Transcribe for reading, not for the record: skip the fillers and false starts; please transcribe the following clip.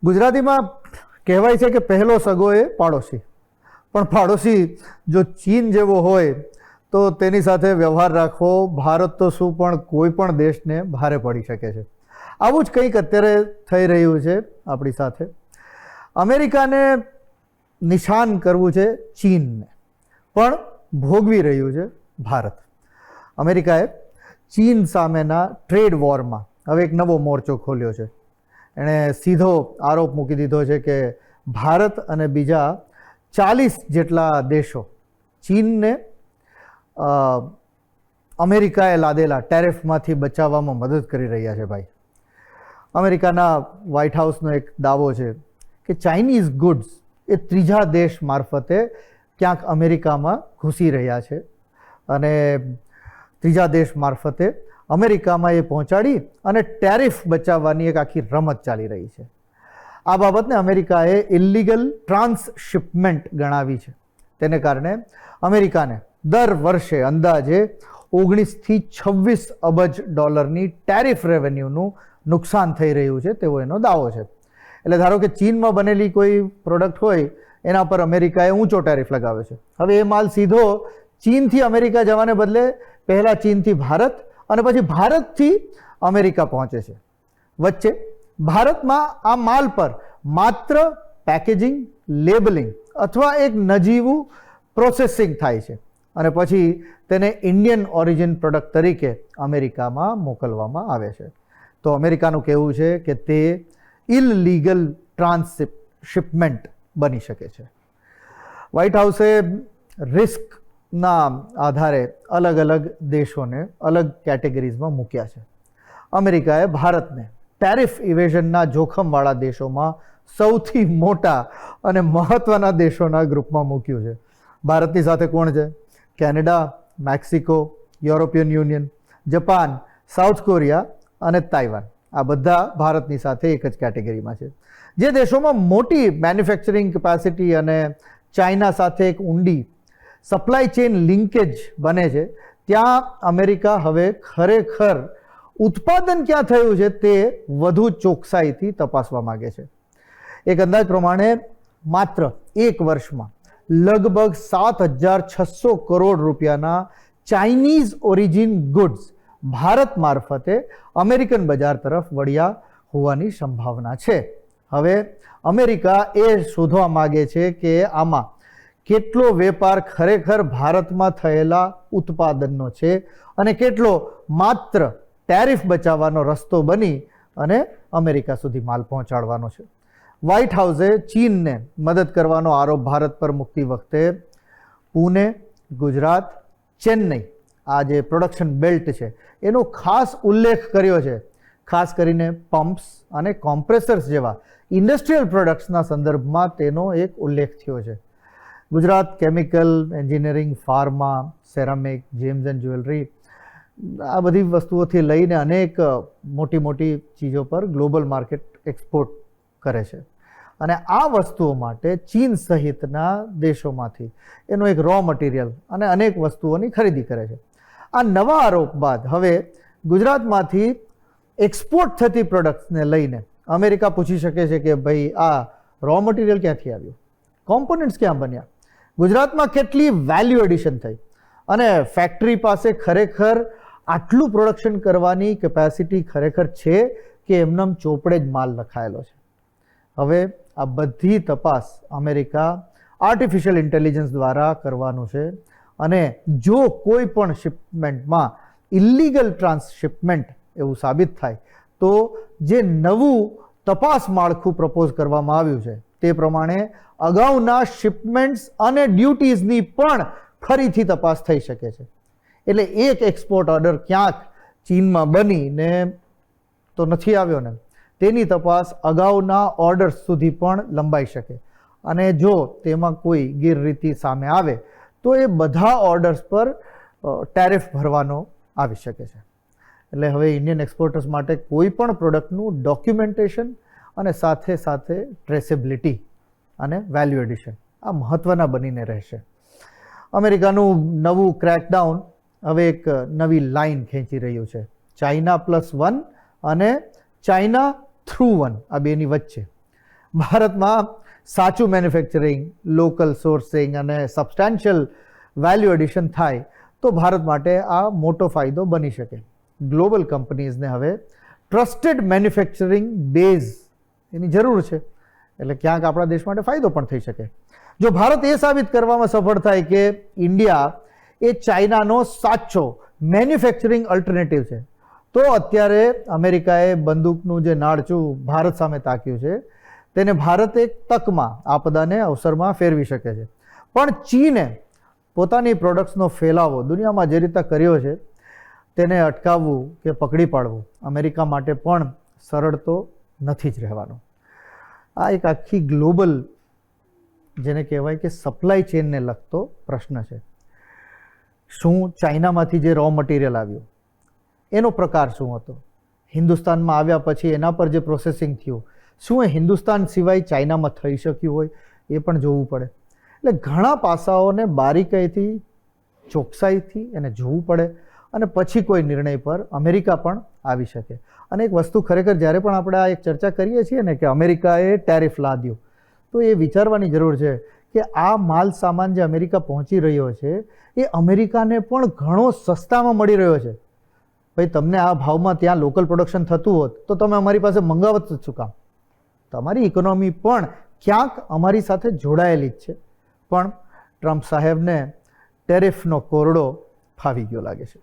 ગુજરાતીમાં કહેવાય છે કે પહેલો સગો એ પાડોશી, પણ પાડોશી જો ચીન જેવો હોય તો તેની સાથે વ્યવહાર રાખવો ભારત તો શું પણ કોઈ પણ દેશને ભારે પડી શકે છે. આવું જ કંઈક અત્યારે થઈ રહ્યું છે આપણી સાથે. અમેરિકાને નિશાન કરવું છે ચીનને, પણ ભોગવી રહ્યું છે ભારત. અમેરિકાએ ચીન સામેના ટ્રેડ વોરમાં હવે એક નવો મોરચો ખોલ્યો છે. એણે સીધો આરોપ મૂકી દીધો છે કે ભારત અને બીજા 40 જેટલા દેશો ચીનને અમેરિકાએ લાદેલા ટેરિફમાંથી બચાવવામાં મદદ કરી રહ્યા છે. ભાઈ, અમેરિકાના વ્હાઇટ હાઉસનો એક દાવો છે કે ચાઇનીઝ ગુડ્સ એ ત્રીજા દેશ મારફતે ક્યાંક અમેરિકામાં ઘૂસી રહ્યા છે અને ત્રીજા દેશ મારફતે અમેરિકામાં એ પહોંચાડી અને ટેરિફ બચાવવાની એક આખી રમત ચાલી રહી છે. આ બાબતને અમેરિકાએ ઇલીગલ ટ્રાન્સશિપમેન્ટ ગણાવી છે. તેને કારણે અમેરિકાને દર વર્ષે અંદાજે 19 થી 26 અબજ ડોલરની ટેરિફ રેવન્યુનું નુકસાન થઈ રહ્યું છે તેવો એનો દાવો છે. એટલે ધારો કે ચીનમાં બનેલી કોઈ પ્રોડક્ટ હોય એના પર અમેરિકાએ ઊંચો ટેરિફ લગાવ્યો છે. હવે એ માલ સીધો ચીનથી અમેરિકા જવાને બદલે પહેલાં ચીનથી ભારત અને પછી ભારતથી અમેરિકા પહોંચે છે. વચ્ચે ભારતમાં આ માલ પર માત્ર પેકેજિંગ, લેબલિંગ અથવા એક નજીવું પ્રોસેસિંગ થાય છે અને પછી તેને ઇન્ડિયન ઓરિજિન પ્રોડક્ટ તરીકે અમેરિકામાં મોકલવામાં આવે છે. તો અમેરિકાનું કહેવું છે કે તે ઇલલીગલ ટ્રાન્સશિપમેન્ટ બની શકે છે. વ્હાઇટ હાઉસે રિસ્કના આધારે અલગ અલગ દેશોને અલગ કેટેગરીઝમાં મૂક્યા છે. અમેરિકાએ ભારતને ટેરિફ ઇવેઝનના જોખમવાળા દેશોમાં સૌથી મોટા અને મહત્ત્વના દેશોના ગ્રુપમાં મૂક્યું છે. ભારતની સાથે કોણ છે? Canada, Mexico, European union, Japan, south Korea અને તાઇવાન. આ બધા ભારતની સાથે એક જ કેટેગરીમાં છે. જે દેશોમાં મોટી મેન્યુફેક્ચરિંગ કેપેસિટી અને ચાઇના સાથે એક ઊંડી સપ્લાય ચેઇન લિંકેજ બને છે, ત્યાં અમેરિકા હવે ખરેખર ઉત્પાદન ક્યાં થયું છે તે વધુ ચોકસાઈથી તપાસવા માગે છે. એક અંદાજ પ્રમાણે માત્ર એક વર્ષમાં લગભગ 7,600 કરોડ રૂપિયાના ચાઇનીઝ ઓરિજિન ગુડ્સ ભારત મારફતે અમેરિકન બજાર તરફ વળ્યા હોવાની સંભાવના છે. હવે અમેરિકા એ શોધવા માગે છે કે આમાં કેટલો વેપાર ખરેખર ભારતમાં થયેલા ઉત્પાદનનો છે અને કેટલો માત્ર ટેરિફ બચાવવાનો રસ્તો બની અને અમેરિકા સુધી માલ પહોંચાડવાનો છે. વ્હાઇટ હાઉસે ચીનને મદદ કરવાનો આરોપ ભારત પર મૂકતી વખતે પુણે, ગુજરાત, ચેન્નઈ આ જે પ્રોડક્શન બેલ્ટ છે એનો ખાસ ઉલ્લેખ કર્યો છે. ખાસ કરીને પમ્પ્સ અને કોમ્પ્રેસર્સ જેવા ઇન્ડસ્ટ્રીયલ પ્રોડક્ટ્સના સંદર્ભમાં તેનો એક ઉલ્લેખ થયો છે. Gujarat chemical, engineering, pharma, ceramic, gems and jewellery આ બધી વસ્તુઓથી લઈને અનેક મોટી મોટી ચીજો પર ગ્લોબલ માર્કેટ એક્સપોર્ટ કરે છે અને આ વસ્તુઓ માટે ચીન સહિતના દેશોમાંથી એનો એક રો મટીરિયલ અને અનેક વસ્તુઓની ખરીદી કરે છે. આ નવા આરોપ બાદ હવે ગુજરાતમાંથી એક્સપોર્ટ થતી પ્રોડક્ટ્સને લઈને અમેરિકા પૂછી શકે છે કે ભાઈ આ રો મટીરિયલ ક્યાંથી આવ્યું, કોમ્પોનન્ટ્સ ક્યાં બન્યા, ગુજરાતમાં કેટલી વેલ્યુ એડિશન થઈ અને ફેક્ટરી પાસે ખરેખર આટલું પ્રોડક્શન કરવાની કેપેસિટી ખરેખર છે કે એમનેમ ચોપડે જ માલ લખાયેલો છે. હવે આ બધી તપાસ અમેરિકા આર્ટિફિશિયલ ઇન્ટેલિજન્સ દ્વારા કરવાનું છે અને જો કોઈ પણ શિપમેન્ટમાં ઇલીગલ ટ્રાન્સશિપમેન્ટ એવું સાબિત થાય તો જે નવું તપાસ માળખું પ્રપોઝ કરવામાં આવ્યું છે તે પ્રમાણે અગાઉના શિપમેન્ટ્સ અને ડ્યુટીઝની પણ ફરીથી તપાસ થઈ શકે છે. એટલે એક એક્સપોર્ટ ઓર્ડર ક્યાંક ચીનમાં બનીને તો નથી આવ્યો ને, તેની તપાસ અગાઉના ઓર્ડર્સ સુધી પણ લંબાઈ શકે અને જો તેમાં કોઈ ગેરરીતિ સામે આવે તો એ બધા ઓર્ડર્સ પર ટેરિફ ભરવાનો આવી શકે છે. એટલે હવે ઇન્ડિયન એક્સપોર્ટર્સ માટે કોઈ પણ પ્રોડક્ટનું ડોક્યુમેન્ટેશન અને સાથે સાથે ટ્રેસેબિલિટી અને વેલ્યુ એડિશન આ મહત્ત્વના બનીને રહેશે. અમેરિકાનું નવું ક્રેકડાઉન હવે એક નવી લાઇન ખેંચી રહ્યું છે. ચાઇના +1 અને ચાઇના થ્રુ 1 આ બેની વચ્ચે ભારતમાં સાચું મેન્યુફેક્ચરિંગ, લોકલ સોર્સિંગ અને સબસ્ટેન્શિયલ વેલ્યુ એડિશન થાય તો ભારત માટે આ મોટો ફાયદો બની શકે. ગ્લોબલ કંપનીઝને હવે ટ્રસ્ટેડ મેન્યુફેક્ચરિંગ બેઝ એની જરૂર છે, એટલે ક્યાંક આપણા દેશ માટે ફાયદો પણ થઈ શકે. જો ભારત એ સાબિત કરવામાં સફળ થાય કે ઇન્ડિયા એ ચાઇનાનો સાચો મેન્યુફેક્ચરિંગ અલ્ટરનેટિવ છે, તો અત્યારે અમેરિકાએ બંદૂકનું જે નાળચું ભારત સામે તાક્યું છે તેને ભારત એક તકમાં, આપદાને અવસરમાં ફેરવી શકે છે. પણ ચીને પોતાની પ્રોડક્ટ્સનો ફેલાવો દુનિયામાં જે રીતે કર્યો છે તેને અટકાવવું કે પકડી પાડવું અમેરિકા માટે પણ સરળ તો નથી જ રહેવાનું. આ એક આખી ગ્લોબલ જેને કહેવાય કે સપ્લાય ચેનને લગતો પ્રશ્ન છે. શું ચાઇનામાંથી જે રો મટીરિયલ આવ્યું એનો પ્રકાર શું હતો, હિન્દુસ્તાનમાં આવ્યા પછી એના પર જે પ્રોસેસિંગ થયું, શું એ હિન્દુસ્તાન સિવાય ચાઇનામાં થઈ શક્યું હોય એ પણ જોવું પડે. એટલે ઘણા પાસાઓને બારીકાઈથી, ચોકસાઈથી એને જોવું પડે અને પછી કોઈ નિર્ણય પર અમેરિકા પણ આવી શકે. અને એક વસ્તુ ખરેખર જ્યારે પણ આપણે આ એક ચર્ચા કરીએ છીએ ને કે અમેરિકાએ ટેરિફ લાદ્યું, તો એ વિચારવાની જરૂર છે કે આ માલ સામાન જે અમેરિકા પહોંચી રહ્યો છે એ અમેરિકાને પણ ઘણો સસ્તામાં મળી રહ્યો છે. ભાઈ તમને આ ભાવમાં ત્યાં લોકલ પ્રોડક્શન થતું હોત તો તમે અમારી પાસે મંગાવત જ શું કામ? તમારી ઇકોનોમી પણ ક્યાંક અમારી સાથે જોડાયેલી જ છે. પણ ટ્રમ્પ સાહેબને ટેરિફનો કોરડો ફાવી ગયો લાગે છે.